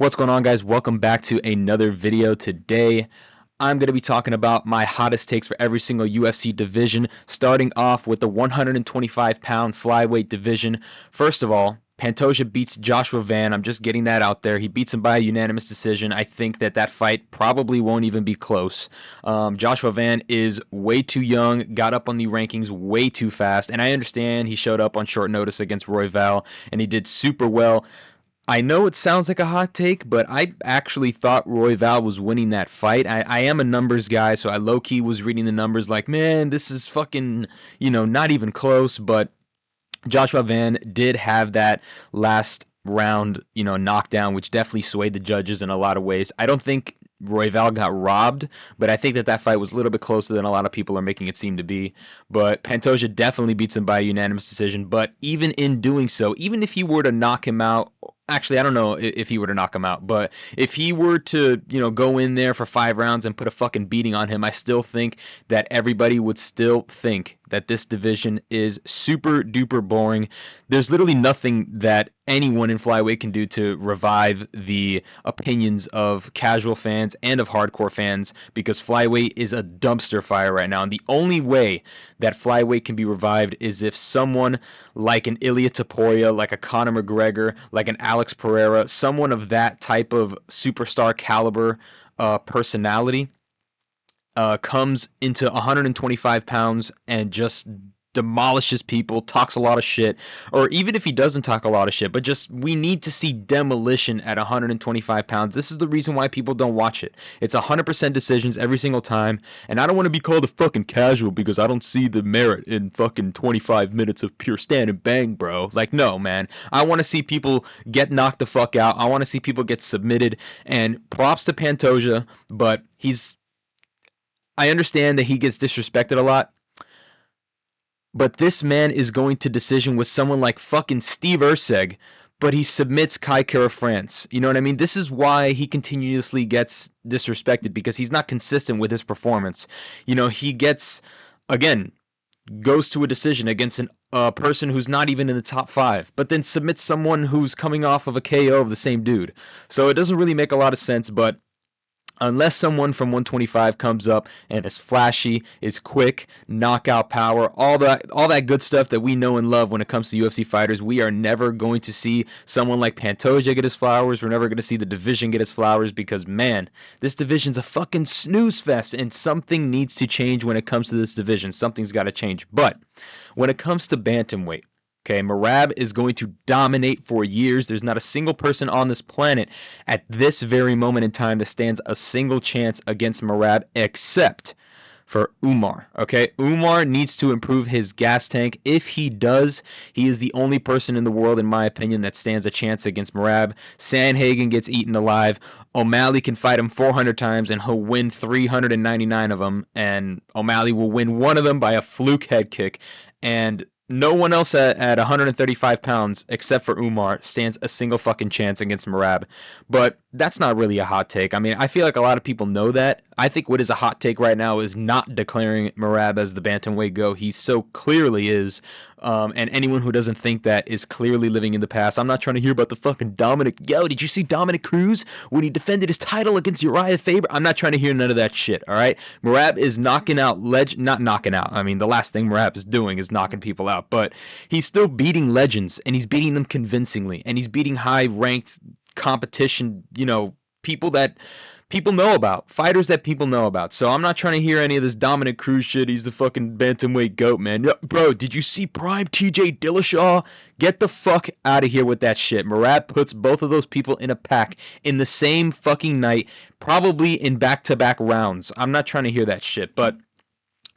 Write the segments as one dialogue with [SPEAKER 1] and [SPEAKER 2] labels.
[SPEAKER 1] What's going on, guys? Welcome back to another video. Today I'm going to be talking about my hottest takes for every single UFC division, starting off with the 125-pound flyweight division. First of all, Pantoja beats Joshua Van. I'm just getting that out there. He beats him by a unanimous decision. I think that fight probably won't even be close. Joshua Van is way too young, got up on the rankings way too fast, and I understand he showed up on short notice against Royval, and he did super well. I know it sounds like a hot take, but I actually thought Royval was winning that fight. I am a numbers guy, so I low-key was reading the numbers like, man, this is fucking, not even close. But Joshua Van did have that last round, knockdown, which definitely swayed the judges in a lot of ways. I don't think Royval got robbed, but I think that fight was a little bit closer than a lot of people are making it seem to be. But Pantoja definitely beats him by a unanimous decision. But even in doing so, even if he were to knock him out, actually, I don't know if he were to knock him out, but if he were to, go in there for 5 rounds and put a fucking beating on him, I still think that everybody would still think that this division is super duper boring. There's literally nothing that anyone in flyweight can do to revive the opinions of casual fans and of hardcore fans, because flyweight is a dumpster fire right now. And the only way that flyweight can be revived is if someone like an Ilia Topuria, like a Conor McGregor, like an Alex Pereira, someone of that type of superstar caliber personality comes into 125 pounds and just demolishes people, talks a lot of shit, or even if he doesn't talk a lot of shit, but just we need to see demolition at 125 pounds. This is the reason why people don't watch it. It's 100% decisions every single time, and I don't want to be called a fucking casual because I don't see the merit in fucking 25 minutes of pure stand and bang, bro. Like, no, man. I want to see people get knocked the fuck out. I want to see people get submitted, and props to Pantoja, but I understand that he gets disrespected a lot, but this man is going to decision with someone like fucking Steve Erceg, but he submits Kai Kara France. You know what I mean? This is why he continuously gets disrespected, because he's not consistent with his performance. He gets, again, goes to a decision against a person who's not even in the top 5, but then submits someone who's coming off of a KO of the same dude. So it doesn't really make a lot of sense, but unless someone from 125 comes up and is flashy, is quick, knockout power, all that good stuff that we know and love when it comes to UFC fighters, we are never going to see someone like Pantoja get his flowers. We're never going to see the division get its flowers, because, man, this division's a fucking snooze fest, and something needs to change when it comes to this division. Something's got to change. But when it comes to bantamweight, okay, Merab is going to dominate for years. There's not a single person on this planet at this very moment in time that stands a single chance against Merab except for Umar. Okay, Umar needs to improve his gas tank. If he does, he is the only person in the world, in my opinion, that stands a chance against Merab. Sandhagen gets eaten alive. O'Malley can fight him 400 times and he'll win 399 of them, and O'Malley will win one of them by a fluke head kick. And no one else at 135 pounds, except for Umar, stands a single fucking chance against Merab. But that's not really a hot take. I mean, I feel like a lot of people know that. I think what is a hot take right now is not declaring Merab as the bantamweight GOAT. He so clearly is. And anyone who doesn't think that is clearly living in the past. I'm not trying to hear about the fucking Dominic. Yo, did you see Dominic Cruz when he defended his title against Uriah Faber? I'm not trying to hear none of that shit, all right? Merab is knocking out not knocking out. I mean, the last thing Merab is doing is knocking people out. But he's still beating legends, and he's beating them convincingly, and he's beating high-ranked competition, people that people know about, fighters that people know about. So I'm not trying to hear any of this Dominic Cruz shit. He's the fucking bantamweight GOAT, man. Yo, bro, did you see prime TJ Dillashaw? Get the fuck out of here with that shit. Merab puts both of those people in a pack in the same fucking night, probably in back-to-back rounds. I'm not trying to hear that shit, but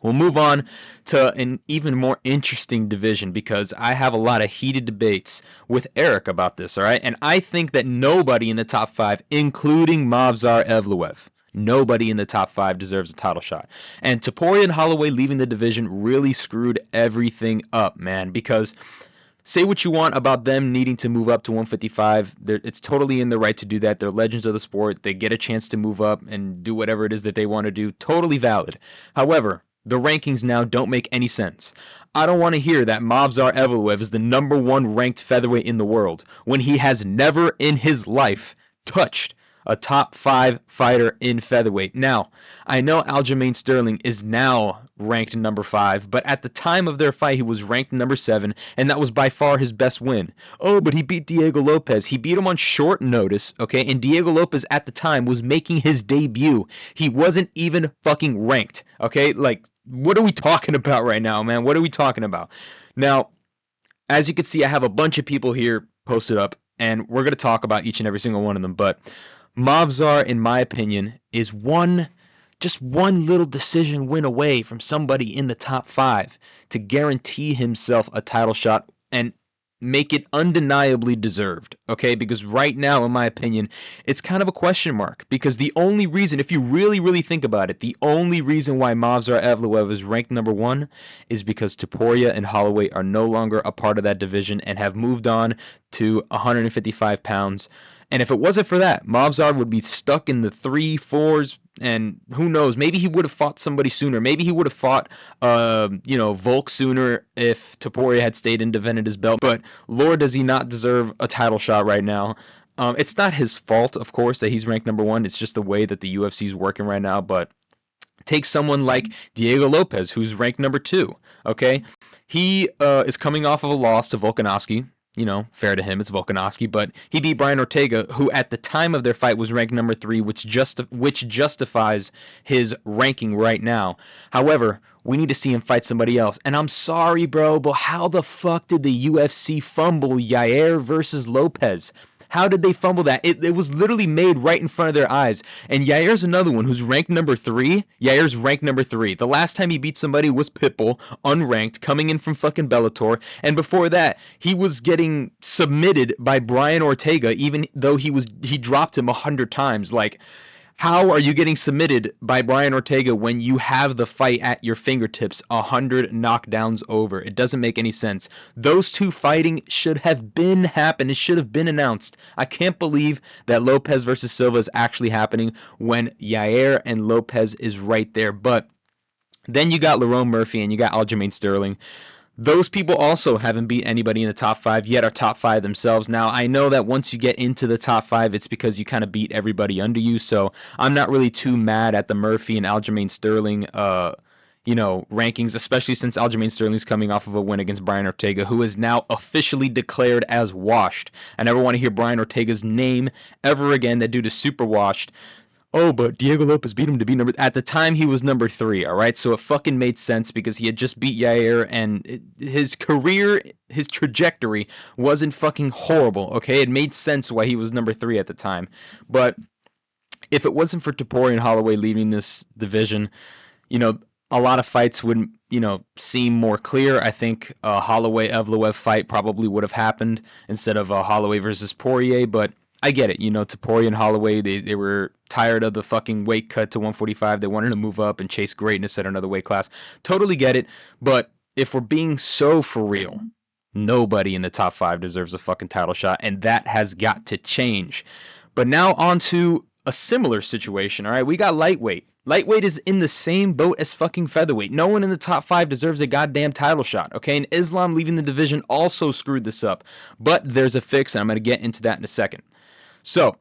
[SPEAKER 1] we'll move on to an even more interesting division, because I have a lot of heated debates with Eric about this, all right? And I think that nobody in the top 5, including Movsar Evloev, nobody in the top 5 deserves a title shot. And Topuria and Holloway leaving the division really screwed everything up, man, because say what you want about them needing to move up to 155. It's totally in their right to do that. They're legends of the sport. They get a chance to move up and do whatever it is that they want to do. Totally valid. However, the rankings now don't make any sense. I don't want to hear that Movsar Evloev is the #1 ranked featherweight in the world when he has never in his life touched a top 5 fighter in featherweight. Now, I know Aljamain Sterling is now ranked number 5, but at the time of their fight, he was ranked number 7, and that was by far his best win. Oh, but he beat Diego Lopez. He beat him on short notice, okay? And Diego Lopez at the time was making his debut. He wasn't even fucking ranked, okay? Like, what are we talking about right now, man? What are we talking about? Now, as you can see, I have a bunch of people here posted up, and we're going to talk about each and every single one of them, but Movzar, in my opinion, is just one little decision win away from somebody in the top 5 to guarantee himself a title shot and make it undeniably deserved, okay? Because right now, in my opinion, it's kind of a question mark. Because the only reason, if you really, really think about it, the only reason why Movzar Evloev is ranked number 1 is because Topuria and Holloway are no longer a part of that division and have moved on to 155 pounds. And if it wasn't for that, Movzar would be stuck in the 3, 4s, and who knows, maybe he would have fought somebody sooner. Maybe he would have fought, Volk sooner if Topuria had stayed and defended his belt. But Lord, does he not deserve a title shot right now. It's not his fault, of course, that he's ranked number 1. It's just the way that the UFC is working right now. But take someone like Diego Lopez, who's ranked number 2, okay? He is coming off of a loss to Volkanovski. You know, fair to him, it's Volkanovski, but he beat Brian Ortega, who at the time of their fight was ranked number 3, which justifies his ranking right now. However, we need to see him fight somebody else. And I'm sorry, bro, but how the fuck did the UFC fumble Yair versus Lopez? How did they fumble that? It was literally made right in front of their eyes. And Yair's another one who's ranked number 3. Yair's ranked number 3. The last time he beat somebody was Pitbull, unranked, coming in from fucking Bellator. And before that, he was getting submitted by Brian Ortega, even though he dropped him 100 times. Like, how are you getting submitted by Brian Ortega when you have the fight at your fingertips 100 knockdowns over? It doesn't make any sense. Those two fighting should have been happened. It should have been announced. I can't believe that Lopez versus Silva is actually happening when Yair and Lopez is right there. But then you got Lerone Murphy and you got Aljamain Sterling. Those people also haven't beat anybody in the top 5 yet, are top 5 themselves. Now, I know that once you get into the top 5, it's because you kind of beat everybody under you, so I'm not really too mad at the Murphy and Aljamain Sterling, rankings, especially since Aljamain Sterling's coming off of a win against Brian Ortega, who is now officially declared as washed. I never want to hear Brian Ortega's name ever again. That dude is super washed. Oh, but Diego Lopez beat him to be at the time he was number 3, all right? So it fucking made sense because he had just beat Yair and his career, his trajectory wasn't fucking horrible, okay? It made sense why he was number 3 at the time. But if it wasn't for Topuria and Holloway leaving this division, a lot of fights would, seem more clear. I think a Holloway-Evloev fight probably would have happened instead of a Holloway versus Poirier, but I get it. Topuria and Holloway, they were tired of the fucking weight cut to 145. They wanted to move up and chase greatness at another weight class. Totally get it. But if we're being so for real, nobody in the top 5 deserves a fucking title shot, and that has got to change. But now on to a similar situation, all right? We got lightweight. Lightweight is in the same boat as fucking featherweight. No one in the top 5 deserves a goddamn title shot, okay? And Islam leaving the division also screwed this up. But there's a fix, and I'm going to get into that in a second. So,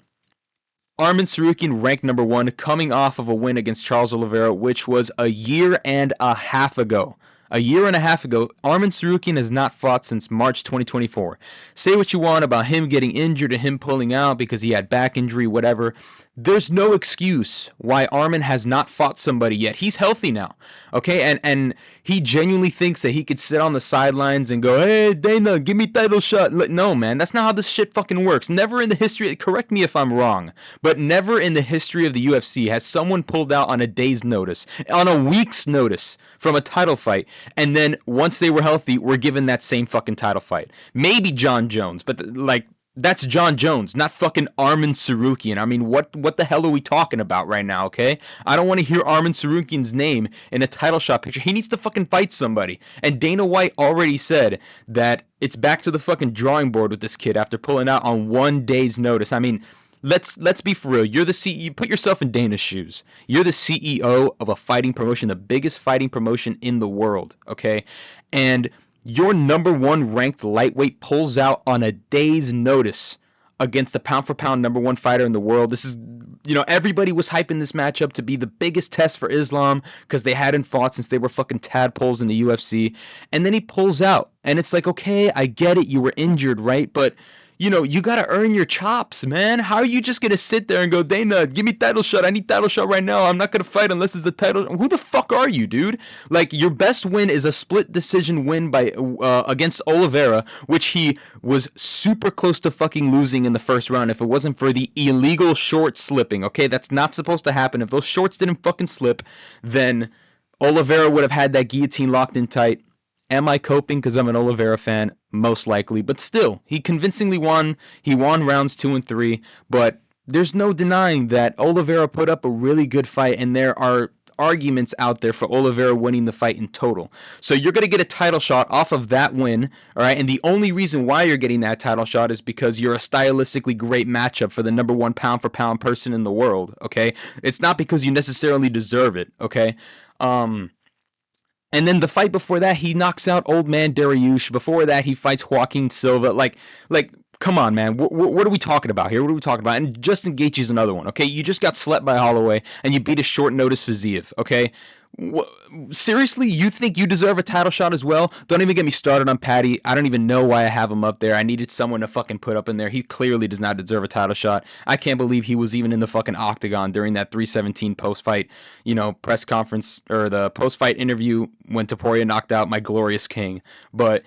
[SPEAKER 1] Arman Tsarukyan ranked number 1, coming off of a win against Charles Oliveira, which was a year and a half ago. A year and a half ago, Arman Tsarukyan has not fought since March 2024. Say what you want about him getting injured and him pulling out because he had back injury, whatever. There's no excuse why Arman has not fought somebody yet. He's healthy now, okay? And he genuinely thinks that he could sit on the sidelines and go, hey, Dana, give me title shot. No, man, that's not how this shit fucking works. Never in the history, correct me if I'm wrong, but never in the history of the UFC has someone pulled out on a day's notice, on a week's notice from a title fight, and then once they were healthy, were given that same fucking title fight. Maybe John Jones, but that's John Jones, not fucking Arman Tsarukyan. I mean, what the hell are we talking about right now, okay? I don't want to hear Arman Tsarukyan's name in a title shot picture. He needs to fucking fight somebody. And Dana White already said that it's back to the fucking drawing board with this kid after pulling out on 1 day's notice. I mean, let's be for real. You're the CEO. Put yourself in Dana's shoes. You're the CEO of a fighting promotion, the biggest fighting promotion in the world, okay? And your number 1 ranked lightweight pulls out on a day's notice against the pound for pound #1 fighter in the world. This is, everybody was hyping this matchup to be the biggest test for Islam because they hadn't fought since they were fucking tadpoles in the UFC. And then he pulls out. And it's like, okay, I get it. You were injured, right? But you got to earn your chops, man. How are you just going to sit there and go, Dana, give me title shot. I need title shot right now. I'm not going to fight unless it's the title. Who the fuck are you, dude? Like, your best win is a split decision win by against Oliveira, which he was super close to fucking losing in the first round if it wasn't for the illegal short slipping, okay? That's not supposed to happen. If those shorts didn't fucking slip, then Oliveira would have had that guillotine locked in tight. Am I coping because I'm an Oliveira fan? Most likely. But still, he convincingly won. He won rounds 2 and 3. But there's no denying that Oliveira put up a really good fight, and there are arguments out there for Oliveira winning the fight in total. So you're going to get a title shot off of that win, all right? And the only reason why you're getting that title shot is because you're a stylistically great matchup for the #1 pound for pound person in the world, okay? It's not because you necessarily deserve it, okay? And then the fight before that, he knocks out old man Dariush. Before that, he fights Joaquin Silva. Like, come on, man. What are we talking about here? What are we talking about? And Justin Gaethje's another one, okay? You just got slept by Holloway, and you beat a short notice Fiziev, okay? Seriously, you think you deserve a title shot as well? Don't even get me started on Patty. I don't even know why I have him up there. I needed someone to fucking put up in there. He clearly does not deserve a title shot. I can't believe he was even in the fucking octagon during that 317 post-fight, press conference, or the post-fight interview when Topuria knocked out my glorious king. But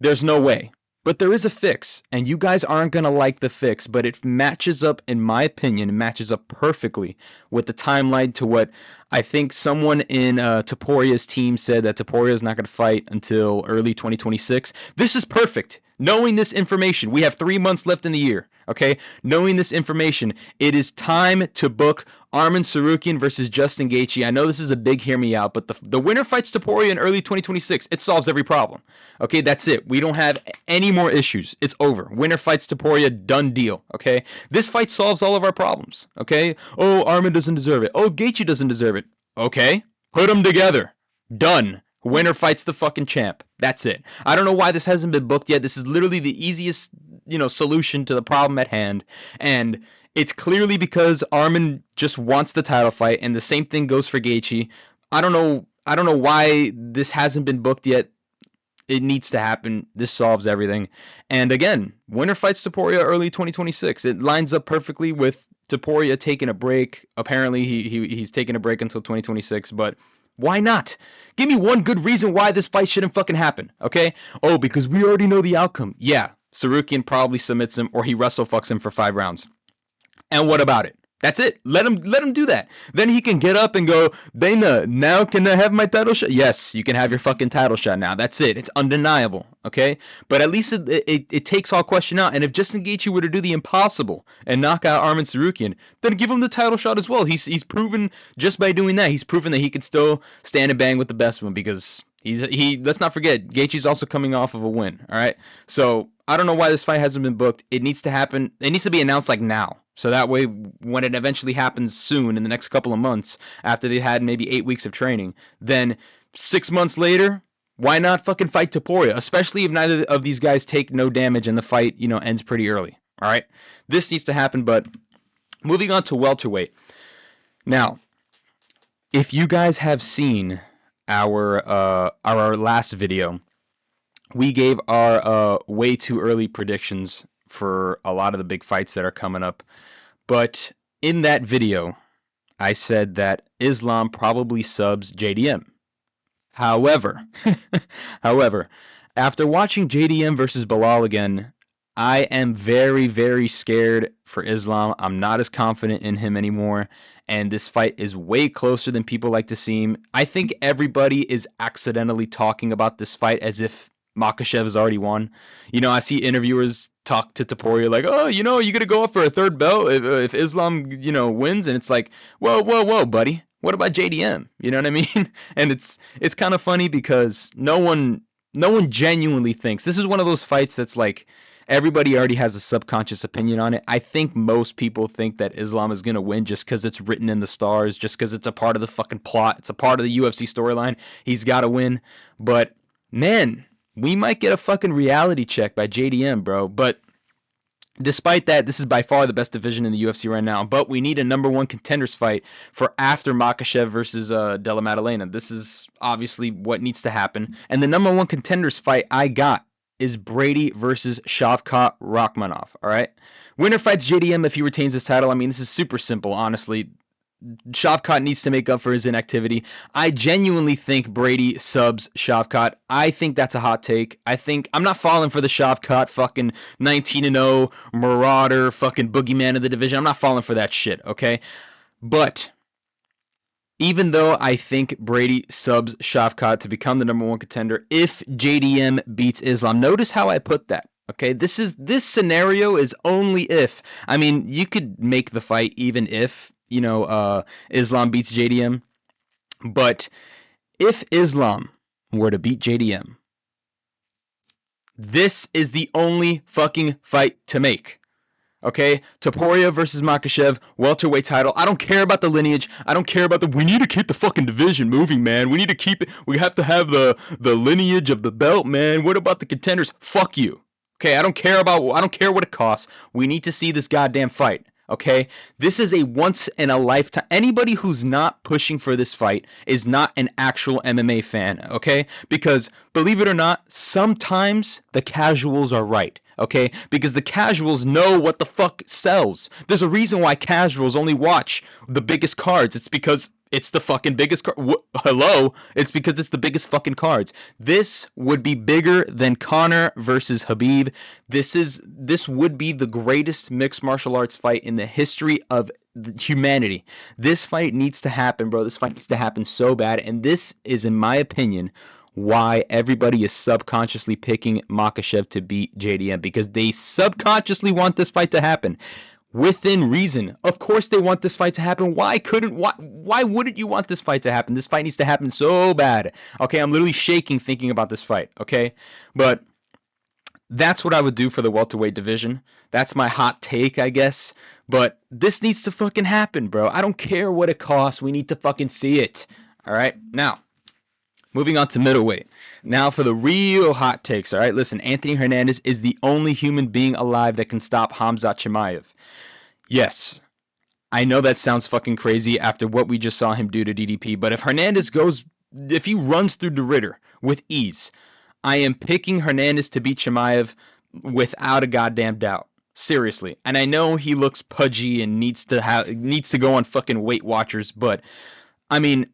[SPEAKER 1] there's no way. But there is a fix, and you guys aren't going to like the fix, but it matches up, in my opinion, it matches up perfectly with the timeline to what I think someone in Topuria's team said, that Topuria is not going to fight until early 2026. This is perfect. Knowing this information, we have 3 months left in the year, okay? Knowing this information, it is time to book Arman Tsarukyan versus Justin Gaethje. I know this is a big hear me out, but the winner fights Topuria in early 2026. It solves every problem. Okay, that's it. We don't have any more issues. It's over. Winner fights Topuria, done deal. Okay, this fight solves all of our problems. Okay, oh, Arman doesn't deserve it. Oh, Gaethje doesn't deserve it. Okay, put them together. Done. Winner fights the fucking champ. That's it. I don't know why this hasn't been booked yet. This is literally the easiest, solution to the problem at hand. And it's clearly because Arman just wants the title fight, and the same thing goes for Gaethje. I don't know why this hasn't been booked yet. It needs to happen. This solves everything. And again, winner fights Topuria early 2026. It lines up perfectly with Topuria taking a break. Apparently, he's taking a break until 2026, but why not? Give me one good reason why this fight shouldn't fucking happen, okay? Oh, because we already know the outcome. Yeah, Tsarukyan probably submits him, or he wrestle fucks him for 5 rounds. And what about it? That's it. Let him do that. Then he can get up and go, Dana, now can I have my title shot? Yes, you can have your fucking title shot now. That's it. It's undeniable, okay? But at least it takes all question out. And if Justin Gaethje were to do the impossible and knock out Arman Tsarukyan, then give him the title shot as well. He's proven, just by doing that, he's proven that he can still stand and bang with the best of them, because let's not forget, Gaethje's also coming off of a win, all right? So I don't know why this fight hasn't been booked. It needs to happen. It needs to be announced like now. So that way, when it eventually happens soon, in the next couple of months, after they've had maybe 8 weeks of training, then 6 months later, why not fucking fight Topuria? Especially if neither of these guys take no damage and the fight, ends pretty early. All right? This needs to happen, but moving on to welterweight. Now, if you guys have seen our last video, we gave our way too early predictions for a lot of the big fights that are coming up. But in that video, I said that Islam probably subs JDM. However, after watching JDM versus Bilal again, I am very, very scared for Islam. I'm not as confident in him anymore, and this fight is way closer than people like to seem. I think everybody is accidentally talking about this fight as if Makhachev has already won. I see interviewers talk to Topuria like, oh, you're going to go up for a third belt if Islam, wins. And it's like, whoa, buddy. What about JDM? You know what I mean? And it's kind of funny because no one genuinely thinks. This is one of those fights that's like, everybody already has a subconscious opinion on it. I think most people think that Islam is going to win just because it's written in the stars, just because it's a part of the fucking plot. It's a part of the UFC storyline. He's got to win. But, man, we might get a fucking reality check by JDM, bro. But Despite that, this is by far the best division in the UFC right now, but we need a number one contenders fight for after Makhachev versus Della Maddalena. This is obviously what needs to happen. And the number one contenders fight I got is Brady versus Shavkat Rakhmonov, all right? Winner fights JDM if he retains his title. I mean, this is super simple, honestly. Shavkat needs to make up for his inactivity. I genuinely think Brady subs Shavkat. I think that's a hot take. I'm not falling for the Shavkat fucking 19-0 marauder fucking boogeyman of the division. I'm not falling for that shit, okay? But even though I think Brady subs Shavkat to become the number one contender, if JDM beats Islam, notice how I put that. Okay, this scenario is only if. I mean, you could make the fight even if, Islam beats JDM. But if Islam were to beat JDM, this is the only fucking fight to make. Okay, Topuria versus Makhachev, welterweight title. I don't care about the lineage. I don't care about we need to keep the fucking division moving, man. We need to keep it. We have to have the lineage of the belt, man. What about the contenders? Fuck you. Okay, I don't care what it costs. We need to see this goddamn fight. Okay, this is a once in a lifetime. Anybody who's not pushing for this fight is not an actual MMA fan. Okay, because believe it or not, sometimes the casuals are right. Okay, because the casuals know what the fuck sells. There's a reason why casuals only watch the biggest cards. It's because it's the fucking biggest card. Hello? It's because it's the biggest fucking cards. This would be bigger than Conor versus Habib. This would be the greatest mixed martial arts fight in the history of humanity. This fight needs to happen, bro. This fight needs to happen so bad. And this is, in my opinion, why everybody is subconsciously picking Makhachev to beat JDM, because they subconsciously want this fight to happen. Within reason. Of course they want this fight to happen. Why wouldn't you want this fight to happen? This fight needs to happen so bad. Okay, I'm literally shaking thinking about this fight, okay? But that's what I would do for the welterweight division. That's my hot take, I guess. But this needs to fucking happen, bro. I don't care what it costs. We need to fucking see it. All right? Now, moving on to middleweight. Now for the real hot takes, all right? Listen, Anthony Hernandez is the only human being alive that can stop Khamzat Chimaev. Yes, I know that sounds fucking crazy after what we just saw him do to DDP, but if he runs through the Ritter with ease, I am picking Hernandez to beat Chimaev without a goddamn doubt. Seriously. And I know he looks pudgy and needs to go on fucking Weight Watchers, but I mean,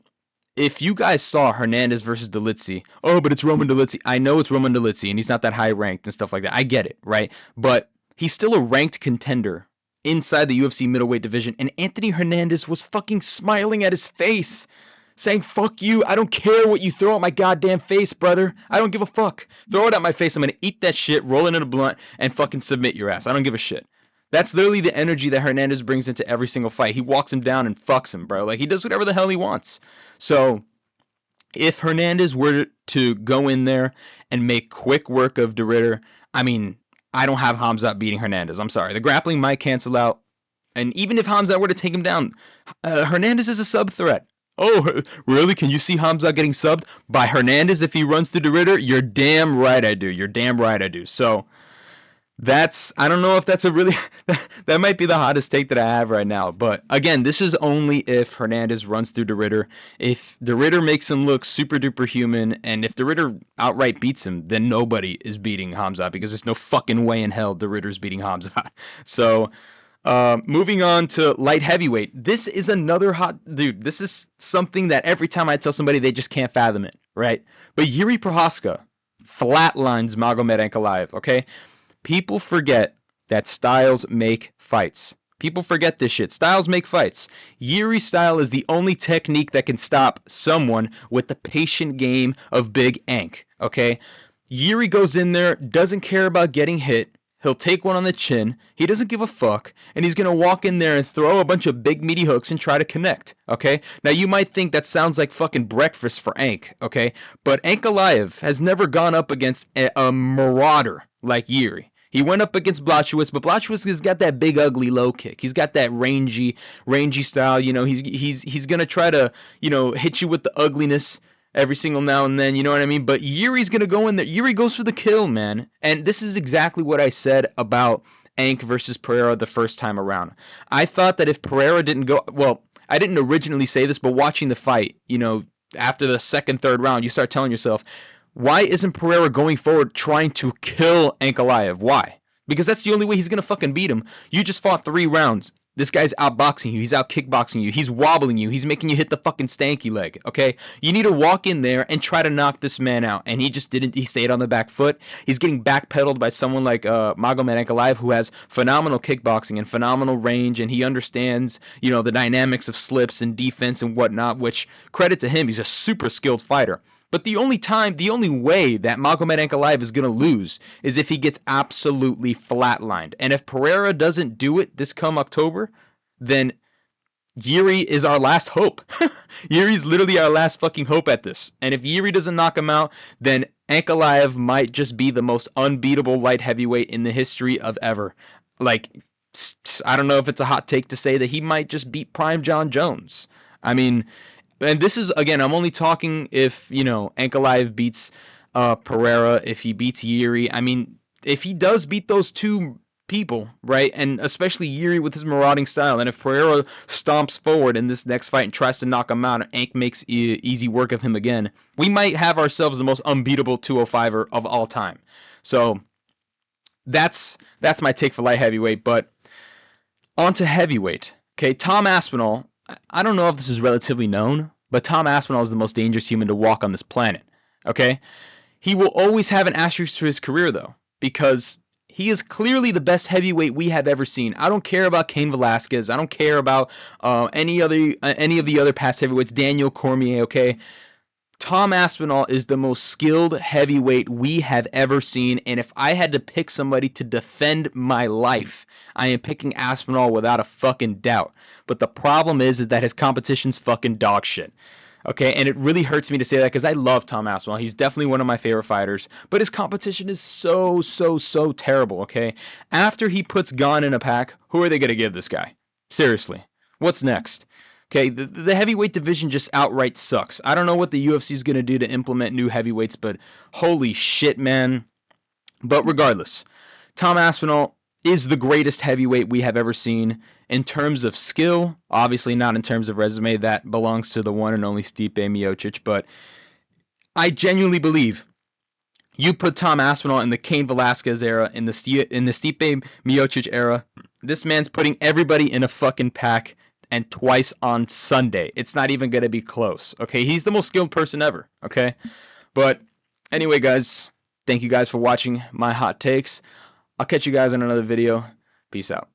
[SPEAKER 1] if you guys saw Hernandez versus Dolidze, oh, but it's Roman Dolidze. I know it's Roman Dolidze, and he's not that high ranked and stuff like that. I get it, right? But he's still a ranked contender inside the UFC middleweight division, and Anthony Hernandez was fucking smiling at his face, saying, fuck you, I don't care what you throw at my goddamn face, brother. I don't give a fuck. Throw it at my face, I'm gonna eat that shit, roll it in a blunt, and fucking submit your ass. I don't give a shit. That's literally the energy that Hernandez brings into every single fight. He walks him down and fucks him, bro. Like, he does whatever the hell he wants. So, if Hernandez were to go in there and make quick work of De Ridder, I mean, I don't have Khamzat beating Hernandez. I'm sorry. The grappling might cancel out. And even if Khamzat were to take him down, Hernandez is a sub threat. Oh, really? Can you see Khamzat getting subbed by Hernandez if he runs through De Ridder? You're damn right I do. You're damn right I do. So, I don't know if that's that might be the hottest take that I have right now. But again, this is only if Hernandez runs through De Ridder. If De Ridder makes him look super duper human, and if De Ridder outright beats him, then nobody is beating Khamzat, because there's no fucking way in hell De Ridder's beating Khamzat. So, moving on to light heavyweight. This is another hot dude. This is something that every time I tell somebody, they just can't fathom it, right? But Yuri Prohaska flatlines Magomed Ankalaev, okay? People forget that styles make fights. People forget this shit. Styles make fights. Yuri's style is the only technique that can stop someone with the patient game of Big Ank, okay? Yuri goes in there, doesn't care about getting hit. He'll take one on the chin. He doesn't give a fuck. And he's going to walk in there and throw a bunch of big meaty hooks and try to connect, okay? Now, you might think that sounds like fucking breakfast for Ank, okay? But Ankalaev has never gone up against a marauder like Yuri. He went up against Blachowicz, but Blachowicz has got that big ugly low kick. He's got that rangy style. You know, he's gonna try to, hit you with the ugliness every single now and then. You know what I mean? But Yuri's gonna go in there. Yuri goes for the kill, man. And this is exactly what I said about Ank versus Pereira the first time around. I thought that if Pereira didn't go, well, I didn't originally say this, but watching the fight, after the second, third round, you start telling yourself, why isn't Pereira going forward trying to kill Ankalaev? Why? Because that's the only way he's going to fucking beat him. You just fought 3 rounds. This guy's outboxing you. He's out kickboxing you. He's wobbling you. He's making you hit the fucking stanky leg, okay? You need to walk in there and try to knock this man out. And he just didn't. He stayed on the back foot. He's getting backpedaled by someone like Magomed Ankalaev, who has phenomenal kickboxing and phenomenal range, and he understands, the dynamics of slips and defense and whatnot, which, credit to him, he's a super skilled fighter. But the only way that Magomed Ankalaev is going to lose is if he gets absolutely flatlined. And if Pereira doesn't do it this come October, then Yuri is our last hope. Yuri's literally our last fucking hope at this. And if Yuri doesn't knock him out, then Ankalaev might just be the most unbeatable light heavyweight in the history of ever. Like, I don't know if it's a hot take to say that he might just beat Prime John Jones. I mean, and this is, again, I'm only talking if, Ankalaev beats Pereira, if he beats Yuri. I mean, if he does beat those 2 people, right, and especially Yuri with his marauding style, and if Pereira stomps forward in this next fight and tries to knock him out, and Ank makes easy work of him again, we might have ourselves the most unbeatable 205er of all time. So that's my take for light heavyweight. But on to heavyweight. Okay, Tom Aspinall. I don't know if this is relatively known, but Tom Aspinall is the most dangerous human to walk on this planet, okay? He will always have an asterisk to his career, though, because he is clearly the best heavyweight we have ever seen. I don't care about Cain Velasquez. I don't care about any of the other past heavyweights, Daniel Cormier, okay? Tom Aspinall is the most skilled heavyweight we have ever seen, and if I had to pick somebody to defend my life, I am picking Aspinall without a fucking doubt. But the problem is that his competition's fucking dog shit. Okay, and it really hurts me to say that because I love Tom Aspinall. He's definitely one of my favorite fighters, but his competition is so terrible, okay? After he puts Gane in a pack, who are they going to give this guy? Seriously, what's next? Okay, the heavyweight division just outright sucks. I don't know what the UFC is going to do to implement new heavyweights, but holy shit, man. But regardless, Tom Aspinall is the greatest heavyweight we have ever seen in terms of skill. Obviously not in terms of resume. That belongs to the one and only Stipe Miocic. But I genuinely believe you put Tom Aspinall in the Cain Velasquez era, in the Stipe Miocic era, this man's putting everybody in a fucking pack, and twice on Sunday. It's not even going to be close, okay? He's the most skilled person ever, okay? But anyway, guys, thank you guys for watching my hot takes. I'll catch you guys in another video. Peace out.